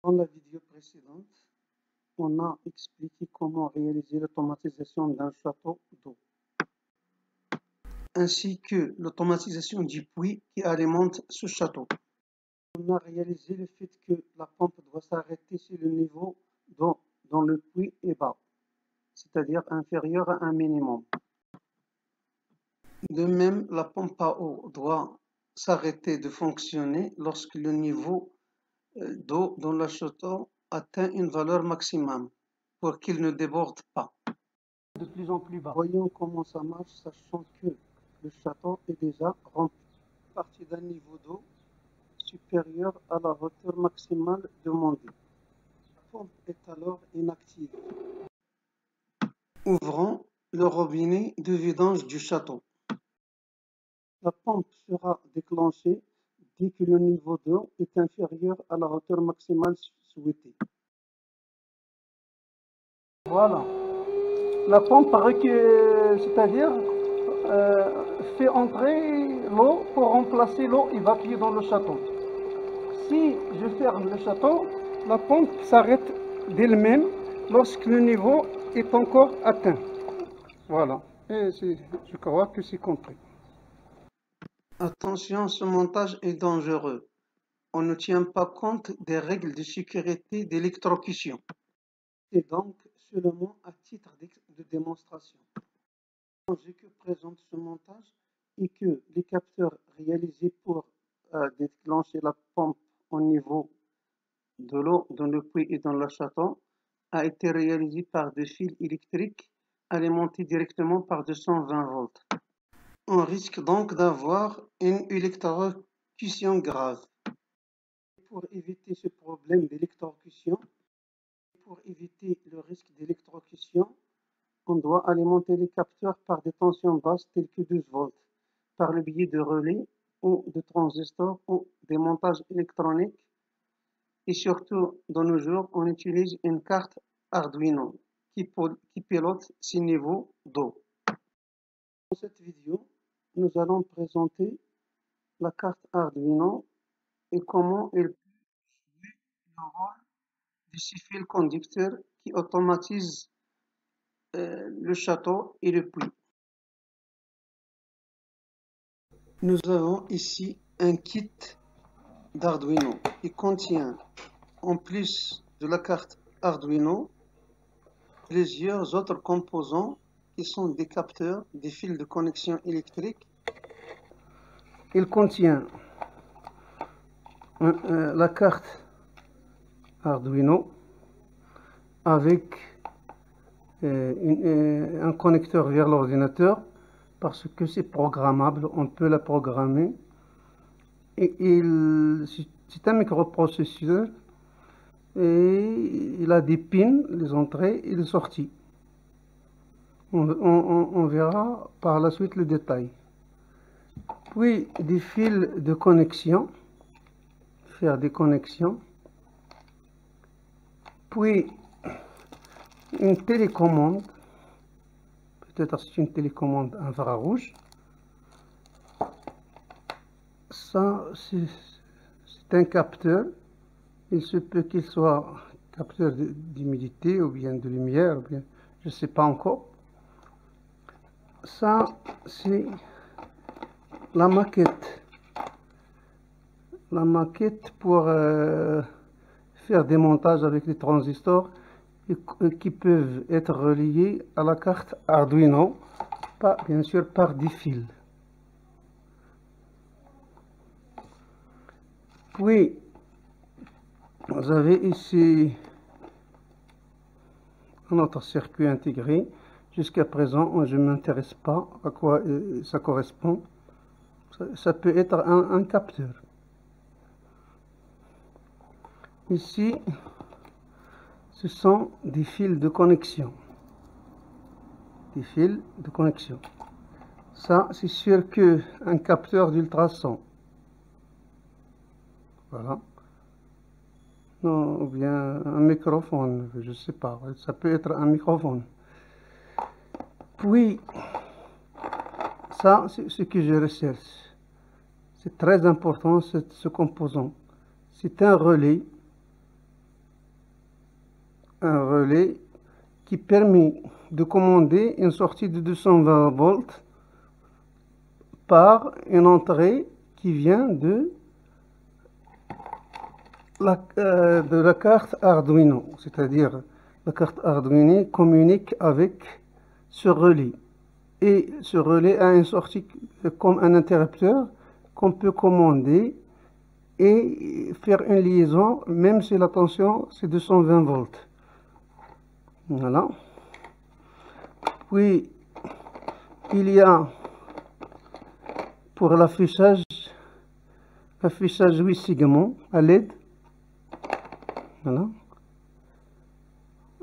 Dans la vidéo précédente, on a expliqué comment réaliser l'automatisation d'un château d'eau, ainsi que l'automatisation du puits qui alimente ce château. On a réalisé le fait que la pompe doit s'arrêter si le niveau d'eau dans le puits est bas, c'est-à-dire inférieur à un minimum. De même, la pompe à eau doit s'arrêter de fonctionner lorsque le niveau d'eau dans le château atteint une valeur maximum pour qu'il ne déborde pas. De plus en plus bas. Voyons comment ça marche, sachant que le château est déjà rempli. Partie d'un niveau d'eau supérieur à la hauteur maximale demandée. La pompe est alors inactive. Ouvrons le robinet de vidange du château. La pompe sera déclenchée dès que le niveau d'eau est inférieur à la hauteur maximale souhaitée. Voilà. La pompe, c'est-à-dire fait entrer l'eau pour remplacer l'eau évacuée dans le château. Si je ferme le château, la pompe s'arrête d'elle-même lorsque le niveau est encore atteint. Voilà. Et je crois que c'est compris. Attention, ce montage est dangereux. On ne tient pas compte des règles de sécurité d'électrocution. C'est donc seulement à titre de démonstration. L'enjeu que présente ce montage est que les capteurs réalisés pour déclencher la pompe au niveau de l'eau dans le puits et dans le château a été réalisé par des fils électriques alimentés directement par 220 volts. On risque donc d'avoir une électrocution grave. Pour éviter ce problème d'électrocution, pour éviter le risque d'électrocution, on doit alimenter les capteurs par des tensions basses telles que 12 volts, par le biais de relais ou de transistors ou des montages électroniques. Et surtout, de nos jours, on utilise une carte Arduino qui pilote ces niveaux d'eau. Dans cette vidéo, nous allons présenter la carte Arduino et comment elle peut jouer le rôle de ces fils conducteurs qui automatisent le château et le puits. Nous avons ici un kit d'Arduino qui contient, en plus de la carte Arduino, plusieurs autres composants qui sont des capteurs, des fils de connexion électrique. Il contient la carte Arduino avec un connecteur vers l'ordinateur parce que c'est programmable, on peut la programmer. Et c'est un microprocesseur et il a des pins, les entrées et les sorties. On verra par la suite le détail. Puis des fils de connexion, faire des connexions. Puis une télécommande, peut-être c'est une télécommande infrarouge. Ça, c'est un capteur. Il se peut qu'il soit capteur d'humidité ou bien de lumière, ou bien, je ne sais pas encore. Ça, c'est la maquette. La maquette pour faire des montages avec des transistors qui peuvent être reliés à la carte Arduino, bien sûr par des fils. Puis, vous avez ici un autre circuit intégré. Jusqu'à présent, je ne m'intéresse pas à quoi ça correspond. Ça peut être un capteur. Ici, ce sont des fils de connexion. Des fils de connexion. Ça, c'est sûr qu'un capteur d'ultrasons. Voilà. Non, ou bien un microphone, je ne sais pas. Ça peut être un microphone. Puis, ça, c'est ce que je recherche. C'est très important, ce composant. C'est un relais un relais qui permet de commander une sortie de 220 volts par une entrée qui vient de la carte Arduino, c'est-à-dire la carte Arduino communique avec ce relais. Et ce relais a une sortie comme un interrupteur qu'on peut commander et faire une liaison, même si la tension c'est 220 volts. Voilà. Puis, il y a pour l'affichage 8 segments à LED. Voilà.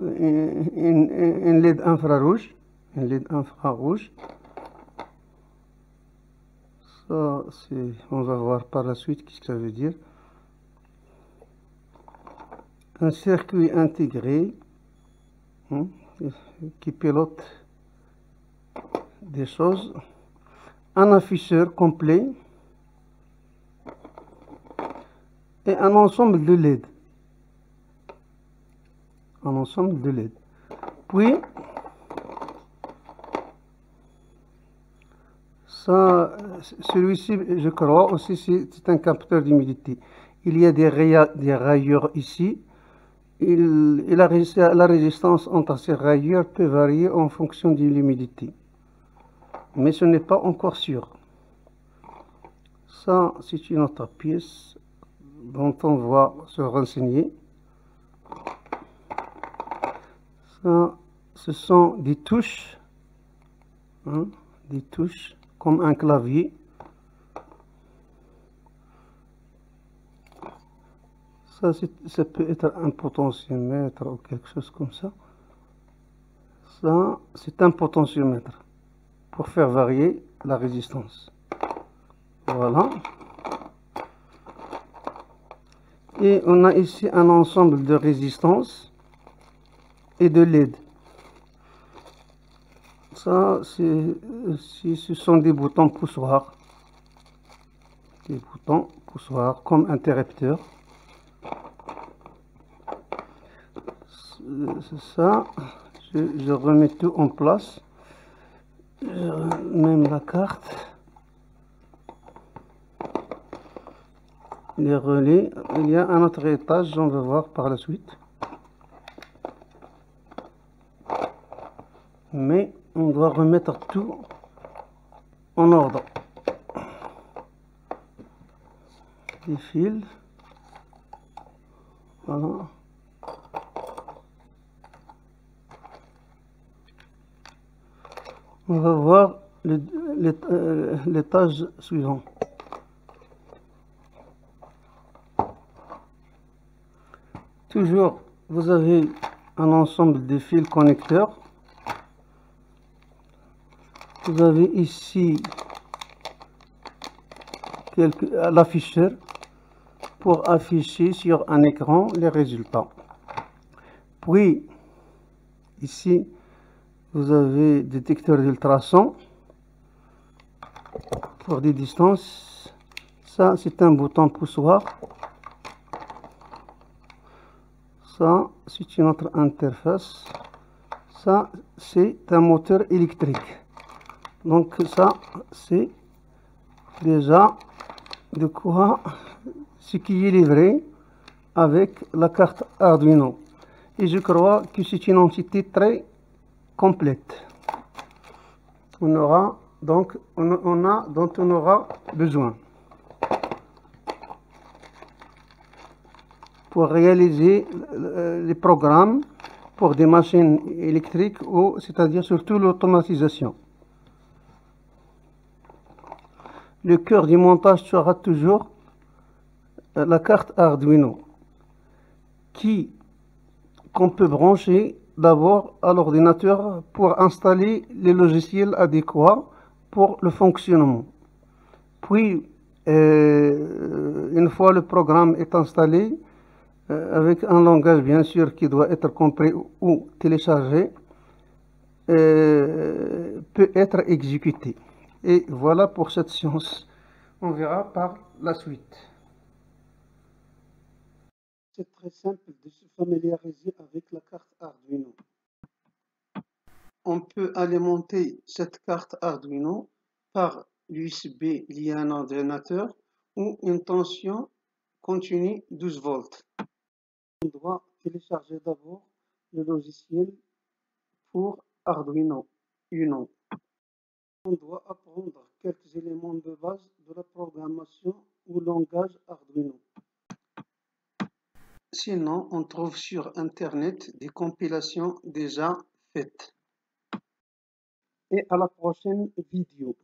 Une LED infrarouge. Une LED infrarouge. Ça, on va voir par la suite qu'est-ce que ça veut dire. Un circuit intégré qui pilote des choses. Un afficheur complet. Et un ensemble de LED. Un ensemble de LED. Puis, ça, celui-ci, je crois aussi, c'est un capteur d'humidité. Il y a des rayures ici. Et la résistance entre ces rayures peut varier en fonction de l'humidité. Mais ce n'est pas encore sûr. Ça, c'est une autre pièce dont on va se renseigner. Ça, ce sont des touches, des touches comme un clavier. Ça peut être un potentiomètre ou quelque chose comme ça. Ça, c'est un potentiomètre pour faire varier la résistance. Voilà. Et on a ici un ensemble de résistances et de LED. Ça, ce sont des boutons poussoirs. Des boutons poussoirs comme interrupteurs. C'est ça. Je remets tout en place. Même la carte. Les relais. Il y a un autre étage, on va voir par la suite. Mais on doit remettre tout en ordre. Les fils. Voilà. On va voir l'étage suivant. Toujours, vous avez un ensemble de fils connecteurs. Vous avez ici l'afficheur pour afficher sur un écran les résultats. Puis, ici, vous avez détecteur d'ultrasons pour des distances. Ça, c'est un bouton poussoir. Ça, c'est une autre interface. Ça, c'est un moteur électrique. Donc ça, c'est déjà de quoi ce qui est livré avec la carte Arduino. Et je crois que c'est une entité très complète. On aura donc dont on aura besoin pour réaliser les programmes pour des machines électriques ou c'est-à-dire surtout l'automatisation. Le cœur du montage sera toujours la carte Arduino qu'on peut brancher d'abord à l'ordinateur pour installer les logiciels adéquats pour le fonctionnement. Puis, une fois le programme est installé, avec un langage bien sûr qui doit être compris ou téléchargé, peut être exécuté. Et voilà pour cette séance. On verra par la suite. c'est très simple de se familiariser avec la carte Arduino. On peut alimenter cette carte Arduino par l'USB lié à un ordinateur ou une tension continue 12 volts. On doit télécharger d'abord le logiciel pour Arduino Uno. On doit apprendre quelques éléments de base de la programmation ou langage Arduino. Sinon, on trouve sur Internet des compilations déjà faites. Et à la prochaine vidéo.